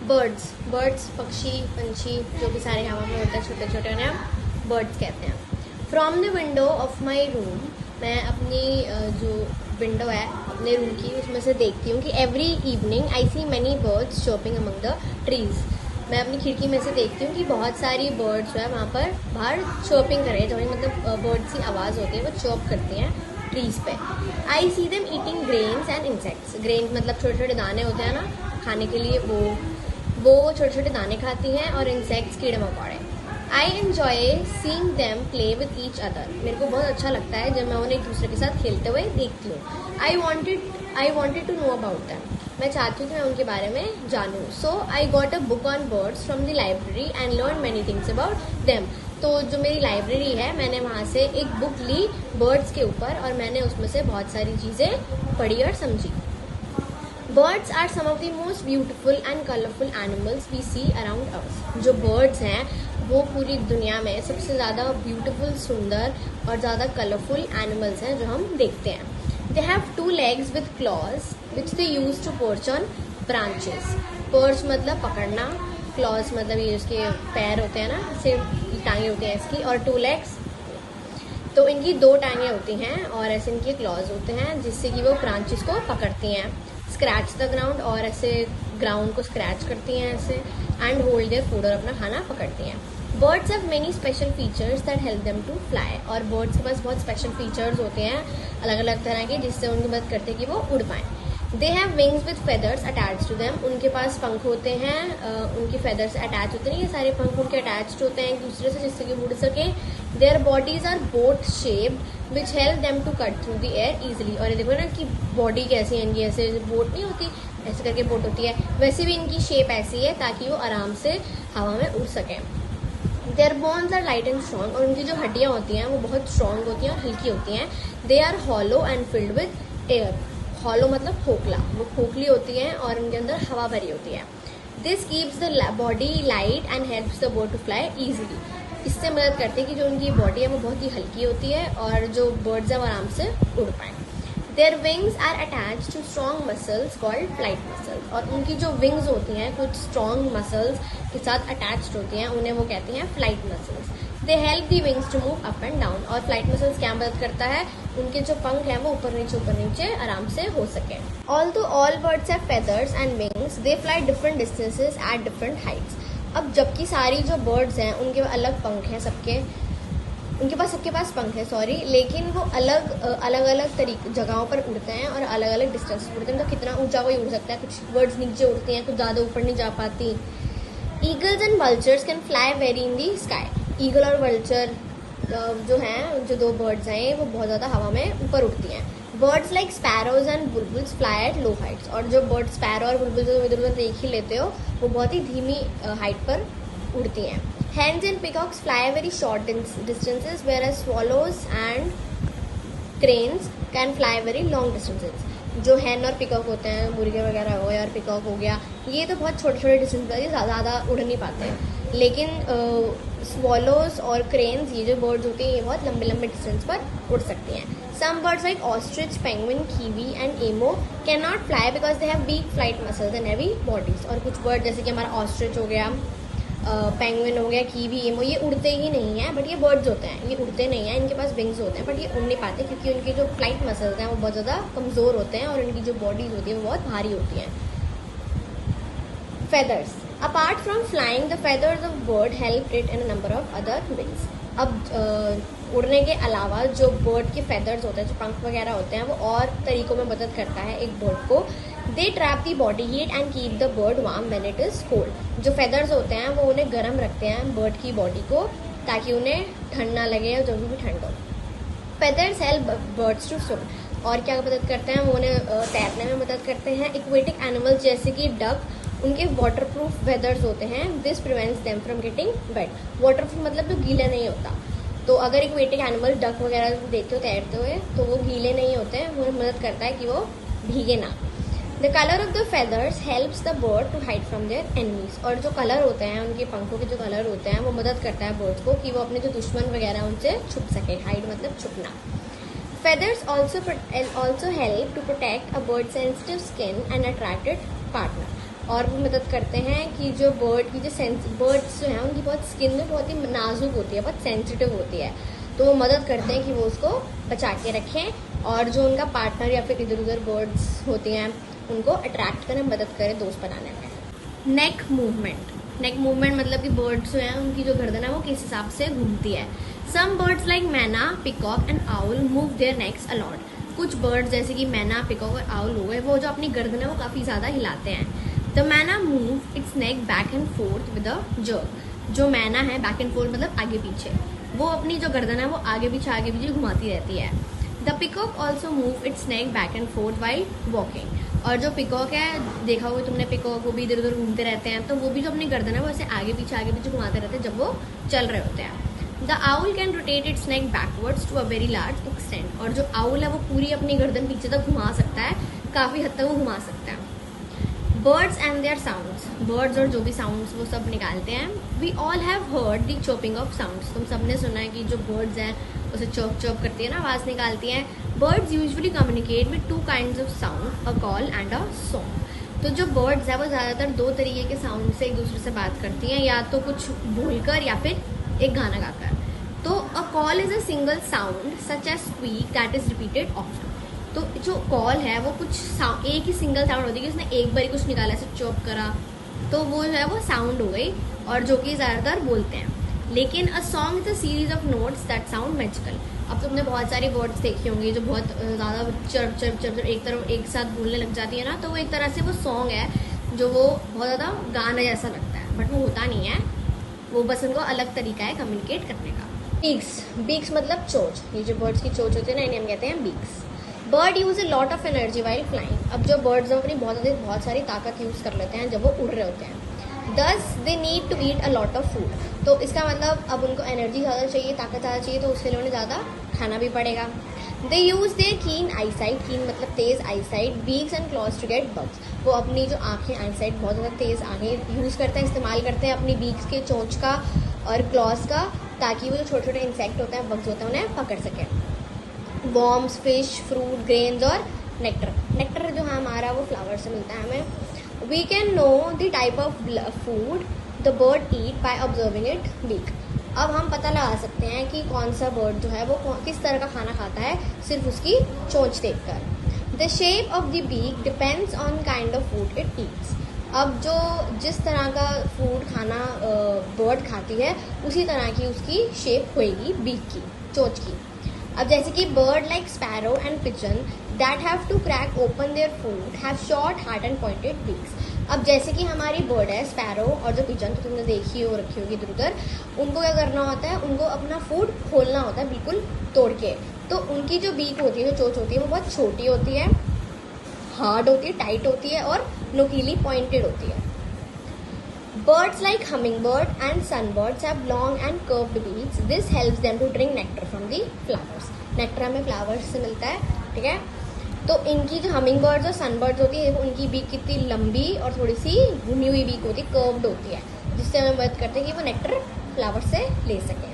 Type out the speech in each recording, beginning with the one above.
Birds birds पक्षी पंछी जो भी सारे हवा में होते हैं छोटे छोटे, उन्हें हम बर्ड्स कहते हैं। From the window of my room, मैं अपनी जो विंडो है अपने रूम की उसमें से देखती हूँ कि every evening I see many birds chopping among the trees. मैं अपनी खिड़की में से देखती हूँ कि बहुत सारी बर्ड्स जो है वहाँ पर बाहर चॉपिंग कर रही है, जो मतलब बर्ड्स की आवाज़ होती है वो चॉप करती हैं ट्रीज पे। I see them eating grains and insects. Grains मतलब छोटे छोटे दाने होते हैं ना खाने के लिए, वो छोटे छोटे दाने खाती हैं, और इंसेक्ट्स कीड़े मकोड़े। I enjoy seeing them play with each other. मेरे को बहुत अच्छा लगता है जब मैं उन्हें एक दूसरे के साथ खेलते हुए देखती हूँ। I wanted to know about them. मैं चाहती हूँ कि मैं उनके बारे में जानूँ। So I got a book on birds from the library and learn many things about them. तो जो मेरी लाइब्रेरी है मैंने वहाँ से एक बुक ली बर्ड्स के ऊपर, और मैंने उसमें से बहुत सारी चीज़ें पढ़ी और समझी। Birds are some of the most beautiful and colourful animals we see around us. जो बर्ड्स हैं वो पूरी दुनिया में सबसे ज़्यादा ब्यूटिफुल, सुंदर और ज़्यादा कलरफुल एनिमल्स हैं जो हम देखते हैं। They have 2 legs with claws which they use to perch on branches. Perch मतलब पकड़ना, क्लॉज मतलब ये उसके पैर होते हैं ना, सिर्फ टांगे होती हैं इसकी, और 2 legs तो इनकी 2 टांगें होती हैं, और ऐसे इनके क्लॉज होते हैं जिससे कि वो ब्रांचेस को पकड़ती हैं। स्क्रैच द ग्राउंड, और ऐसे ग्राउंड को स्क्रैच करती हैं ऐसे, एंड होल्ड देयर फूड, और अपना खाना पकड़ती हैं। Birds have many special features that help them to fly. और बर्ड्स के पास बहुत स्पेशल फीचर्स होते हैं अलग अलग तरह के, जिससे उनकी मदद करते हैं कि वो उड़ पाएँ। They have wings with feathers attach to them. उनके पास पंख होते हैं, उनकी फेदर्स अटैच होते हैं, ये सारे पंख उनके अटैच होते हैं एक दूसरे से जिससे कि उड़ सके। Their bodies are boat shaped which help them to cut through the air easily. और ये देखो ना कि बॉडी कैसी है इनकी, ऐसे बोट नहीं होती ऐसे करके बोट होती है, वैसे भी इनकी शेप ऐसी है ताकि वो आराम से हवा में उड़ सकें। Their bones are light and strong. और उनकी जो हड्डियाँ होती हैं वो बहुत स्ट्रॉन्ग होती हैं और हल्की होती हैं। They are hollow and filled with air. Hollow मतलब खोखला, वो खोखली होती हैं और उनके अंदर हवा भरी होती है। This keeps the body light and helps the bird to fly easily. इससे मदद करती है कि जो उनकी बॉडी है वो बहुत ही हल्की होती है और जो बर्ड्स हैं वो आराम से उड़ पाएँ। Their wings are attach to strong muscles called flight muscles. और उनकी जो विंग्स होती हैं कुछ स्ट्रॉन्ग मसल्स के साथ अटैच्ड होती हैं, उन्हें वो कहते हैं flight muscles. They help the wings to move up and down. और फ्लाइट मसल्स क्या मदद करता है, उनके जो पंख हैं वो ऊपर नीचे आराम से हो सके। Although all birds have feathers and wings, they fly different distances at different Heights. अब जबकि सारी जो बर्ड्स हैं उनके अलग पंख हैं, सबके पास पंख है सॉरी, लेकिन वो अलग अलग तरीके जगहों पर उड़ते हैं और अलग अलग डिस्टेंस उड़ते हैं। तो कितना ऊंचा कोई उड़ सकता है, कुछ बर्ड्स नीचे उड़ती हैं, कुछ ज़्यादा ऊपर नहीं जा पाती। Eagles and vultures can fly very in the sky. Eagle और वल्चर जो हैं, जो 2 बर्ड्स हैं, वो बहुत ज़्यादा हवा में ऊपर उड़ती हैं। Birds like sparrows and bulbuls fly at low heights. और जो बर्ड स्पैरो और बुलबुल जो इधर उधर देख ही लेते हो, वो बहुत ही धीमी हाइट पर उड़ती हैं। Hens and peacocks fly very short distances, whereas swallows and cranes can fly very long distances. जो hen और पिकॉक होते हैं, मुर्गे वगैरह हो गया और पिकॉक हो गया, ये तो बहुत छोटे छोटे डिस्टेंस पर ज़्यादा उड़ नहीं पाते हैं। लेकिन swallows और cranes, ये जो बर्ड्स होती हैं, ये बहुत लंबे लंबे डिस्टेंस पर उड़ सकती हैं। Some birds like ostrich, penguin, kiwi and emo cannot fly because they have weak flight muscles and heavy bodies. और कुछ बर्ड जैसे कि हमारा ऑस्ट्रिच हो गया, पेंगुइन हो गया, कीवी, एमो, ये उड़ते ही नहीं हैं, बट ये बर्ड्स होते हैं, ये उड़ते नहीं हैं, इनके पास विंग्स होते हैं, बट ये उड़ नहीं पाते क्योंकि उनके जो फ्लाइट मसल्स हैं वो बहुत ज़्यादा कमज़ोर होते हैं और इनकी जो बॉडीज होती है वो बहुत भारी होती हैं। Feathers, apart from flying the feathers of bird help it in a number of other wings. अब उड़ने के अलावा जो बर्ड के फेदर्स होते हैं, जो पंख वगैरह होते हैं, वो और तरीकों में मदद करता है एक बर्ड को। They trap the body heat and keep the bird warm when it is cold. जो फेदर्स होते हैं वो उन्हें गर्म रखते हैं बर्ड की बॉडी को, ताकि उन्हें ठंड ना लगे और जब भी ठंड हो। Feathers help birds to swim. और क्या मदद करते हैं, वो उन्हें तैरने में मदद करते हैं। एक्वेटिक एनिमल्स जैसे कि डक, उनके वाटरप्रूफ फेदर्स होते हैं। This prevents them from getting wait. Waterproof मतलब जो गीला नहीं होता। तो अगर एक्वेटिक एनिमल डक वगैरह देखते हो तैरते हुए तो वो गीले नहीं होते हैं, वो मदद करता है कि वो भीगे ना। The colour of the feathers helps the bird to hide from their enemies. और जो कलर होते हैं, उनके पंखों के जो कलर होते हैं, वो मदद करता है बर्ड्स को कि वो अपने जो दुश्मन वगैरह उनसे छुप सके। हाइड मतलब छुपना। Feathers also help to protect a bird sensitive skin and attracted partner. और वो मदद करते हैं कि जो बर्ड की जो बर्ड्स जो हैं उनकी बहुत स्किन में बहुत ही नाजुक होती है, बहुत सेंसिटिव होती है, तो वो मदद करते हैं कि वो उसको बचा के रखें और जो उनका पार्टनर या फिर इधर उधर बर्ड्स होती हैं उनको अट्रैक्ट करने मदद करें दोस्त बनाने में। नेक मूवमेंट मतलब कि बर्ड्स जो हैं उनकी जो गर्दन है वो किस हिसाब से घूमती है। Some birds like myna, peacock and owl move their necks a lot. कुछ बर्ड्स जैसे कि मैना, पिकॉक और आउल हो गए, वो जो अपनी गर्दन है वो काफ़ी ज़्यादा हिलाते हैं। द मैना move it's neck back and fourth with a jerk. जो मैना है बैक एंड फोर्थ मतलब आगे पीछे, वो अपनी जो गर्दन है वो आगे पीछे घुमाती रहती है। The peacock also move it's neck back and fourth while walking. और जो पिकॉक है, देखा होगा तुमने पिकॉक, वो भी इधर उधर घूमते रहते हैं, तो वो भी जो अपनी गर्दन है वो ऐसे आगे पीछे घुमाते रहते हैं जब वो चल रहे होते हैं। The owl can rotate its neck backwards to a very large extent. और जो आउल है वो पूरी अपनी गर्दन पीछे तक घुमा सकता है, काफ़ी हद तक वो घुमा सकता है। Birds and their sounds, birds और जो भी साउंड्स वो सब निकालते हैं। We all have heard the chopping of sounds. तुम सबने सुना है कि जो बर्ड्स हैं उसे चॉप चॉप करती है ना, आवाज़ निकालती हैं। Birds usually communicate with two kinds of sound, a call and a song. तो जो बर्ड्स है वो ज़्यादातर दो तरीके के साउंड से एक दूसरे से बात करती हैं, या तो कुछ बोलकर या फिर एक गाना गाकर। तो a call is a single sound such as squeak that is repeated often. तो जो कॉल है वो कुछ एक ही सिंगल साउंड होती है कि उसने एक बार कुछ निकाला, ऐसे चॉप करा, तो वो जो है वो साउंड हो गई, और जो कि ज़्यादातर बोलते हैं। लेकिन a song is a series of notes that sound magical. अब तुमने बहुत सारी वर्ड्स देखी होंगी जो बहुत ज़्यादा चर्प चर्प चर्प एक तरफ एक साथ बोलने लग जाती है ना, तो वो एक तरह से वो सॉन्ग है जो वो बहुत ज़्यादा गाना जैसा लगता है, बट वो होता नहीं है, वो बस उनको अलग तरीका है कम्युनिकेट करने का। बीक्स मतलब चोंच, ये जो बर्ड्स की चोंच होती है ना, इन्हें हम कहते हैं beaks. Bird use a lot of energy while flying. अब जो बर्ड्स हैं अपनी बहुत सारी ताकत यूज़ कर लेते हैं जब वो उड़ रहे होते हैं। Thus they need to eat a lot of food. तो इसका मतलब अब उनको एनर्जी ज़्यादा चाहिए, ताकत ज़्यादा चाहिए, तो उसके लिए उन्हें ज़्यादा खाना भी पड़ेगा। They use their keen eyesight, keen मतलब तेज eyesight, beaks and claws to get bugs. वो अपनी जो आँखें, आईसाइट बहुत ज़्यादा तेज आँखें यूज़ करते हैं, इस्तेमाल करते हैं अपनी बीक्स के चोंच का और क्लॉज का, ताकि वो जो छोटे छोटे इंसेक्ट होते हैं, बग्स होते हैं, उन्हें पकड़ सकें। वॉर्म्स, फिश, फ्रूट, ग्रेन्स और नेक्टर जो हमारा वो फ्लावर से मिलता है हमें। We can know the type of food the bird eat by observing it beak. अब हम पता लगा सकते हैं कि कौन सा बर्ड जो है वो किस तरह का खाना खाता है सिर्फ उसकी चोंच देखकर। The shape of the beak depends on kind of food it eats. अब जो जिस तरह का फूड खाना बर्ड खाती है उसी तरह की उसकी शेप होएगी बीक की, चोंच की। अब जैसे कि bird like sparrow and pigeon that have to crack open their food have short hard and pointed beaks. अब जैसे कि हमारी बर्ड है स्पैरो और जो पिजन, तो तुमने देखी हो रखी होगी इधर उधर, उनको क्या करना होता है, उनको अपना फूड खोलना होता है बिल्कुल तोड़ के। तो उनकी जो बीक होती है, जो चोंच होती है, वो बहुत छोटी होती है, हार्ड होती है, टाइट होती है और नुकीली पॉइंटेड होती है। Birds like hummingbird and sunbirds have long and curved beaks. This helps them to drink nectar from the flowers. Nectar हमें फ्लावर्स से मिलता है, ठीक है। तो इनकी जो हमिंग बर्ड्स और सनबर्ड्स होती है, उनकी बीक कितनी लंबी और थोड़ी सी घुमी हुई बीक होती है, कर्व्ड होती है, जिससे हमें मदद करते हैं कि वो नेक्टर फ्लावर से ले सकें।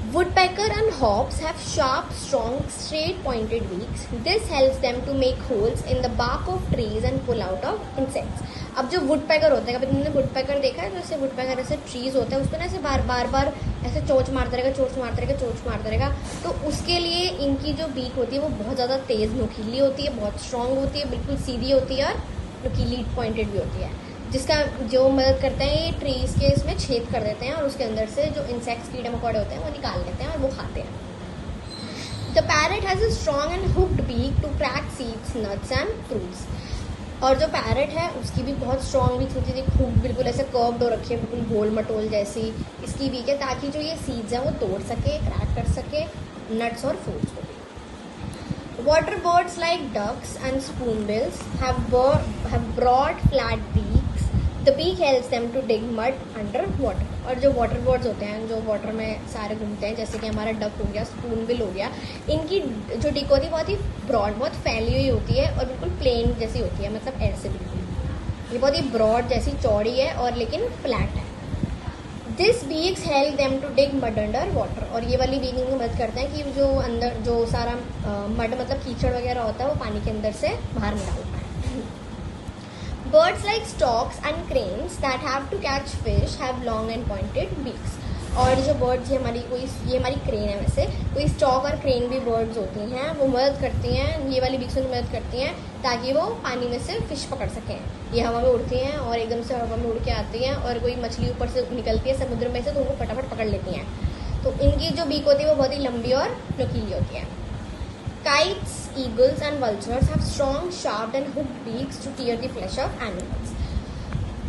Woodpecker and hops have sharp, strong, straight pointed beaks. This helps them to make holes in the bark of trees and pull out of insects. अब जो वुडपैकर होता है, कभी तुमने वुडपैकर देखा है? तो ऐसे वुडपैकर ऐसे ट्रीज होता है, उस पर ना ऐसे बार बार ऐसे चोंच मारता रहेगा, चोंच मारता रहेगा, चोंच मारता रहेगा। तो उसके लिए इनकी जो बीक होती है वो बहुत ज़्यादा तेज़ नुकीली होती है, बहुत स्ट्रांग होती है, बिल्कुल सीधी होती है और नुकीली पॉइंटेड भी होती है, जिसका जो मदद करते हैं ये ट्रीज के इसमें छेद कर देते हैं और उसके अंदर से जो इंसेक्ट्स, कीड़े मकोड़े होते हैं, वो निकाल लेते हैं और वो खाते हैं। The parrot has a strong and hooked beak to crack seeds, nuts and fruits. और जो पैरट है उसकी भी बहुत स्ट्रॉन्ग बीक होती है, खूब बिल्कुल ऐसे कर्व्ड हो रखी है, बिल्कुल गोल मटोल जैसी इसकी बीक है, ताकि जो ये सीड्स हैं वो तोड़ सके, क्रैक कर सके नट्स और फ्रूट्स को भी। Water birds like ducks and spoonbills have broad, flat beaks. The beak helps them to dig mud under water. और जो वाटर बर्ड्स होते हैं, जो वाटर में सारे घूमते हैं, जैसे कि हमारा डक हो गया, स्पूनबिल हो गया, इनकी जो डिक होती है बहुत ही ब्रॉड, बहुत फैली हुई होती है और बिल्कुल प्लेन जैसी होती है, मतलब ऐसे बिल्कुल ये बहुत ही ब्रॉड जैसी चौड़ी है और लेकिन फ्लैट है। This beaks help them to dig mud under water. और ये वाली बीक इनको मदद करते हैं कि जो अंदर जो सारा मड मतलब कीचड़ वगैरह होता है वो पानी के अंदर से बाहर निकाल पाए। Birds like storks and cranes that have to catch fish have long and pointed beaks. और जो बर्ड्स ये हमारी क्रेन है, वैसे कोई स्टॉक और क्रेन भी बर्ड्स होती हैं, वो मदद करती हैं, ये वाली बीक्स उनकी मदद करती हैं ताकि वो पानी में से फिश पकड़ सकें। ये हवा में उड़ती हैं और एकदम से हवा में उड़ के आती हैं और कोई मछली ऊपर से निकलती है समुद्र में से तो उनको फटाफट पकड़ लेती हैं। तो इनकी जो बीक होती है वो बहुत ही लंबी और नुकीली होती है। Kites, eagles and vultures have strong, sharp and hooked beaks to tear the flesh of animals.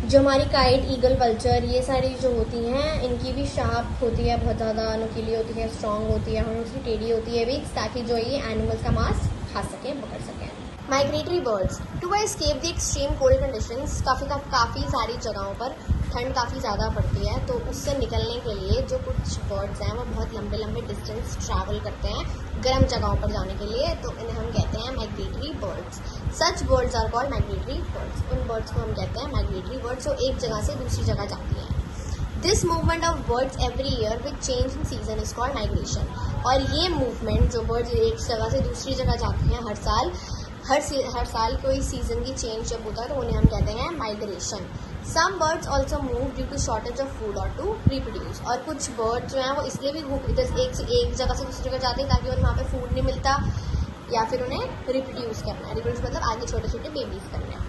जो हमारी काइट, ईगल, वल्चर ये सारी जो होती हैं इनकी भी शार्प होती है, बहुत ज़्यादा नुकीली होती है, स्ट्रॉन्ग होती है और उसकी टेढ़ी होती है बीक्स, ताकि जो ये एनिमल्स का मांस खा सकें, पकड़ सकें। Migratory birds to escape the extreme cold conditions, काफ़ी सारी जगहों पर ठंड काफ़ी ज़्यादा पड़ती है, तो उससे निकलने के लिए जो कुछ बर्ड्स हैं वो बहुत लंबे लंबे डिस्टेंस ट्रैवल करते हैं गर्म जगहों पर जाने के लिए, तो इन्हें हम कहते हैं migratory birds. Such birds are called migratory birds. उन बर्ड्स को हम कहते हैं माइग्रेटरी बर्ड्स जो एक जगह से दूसरी जगह जाती हैं। This movement of birds every year with change in season is called migration. और ये मूवमेंट जो बर्ड्स एक जगह से दूसरी जगह जाती हैं हर साल कोई सीजन की चेंज जब होता है तो उन्हें हम कहते हैं migration. Some birds also move due to shortage of food और टू रिप्रोड्यूस। और कुछ बर्ड्स जो हैं वो इसलिए भी एक जगह से दूसरी जगह जाते हैं ताकि उन्हें वहाँ पे फूड नहीं मिलता या फिर उन्हें रिप्रोड्यूस करना है। रिप्रोड्यूस मतलब आगे छोटे छोटे बेबीज करने हैं।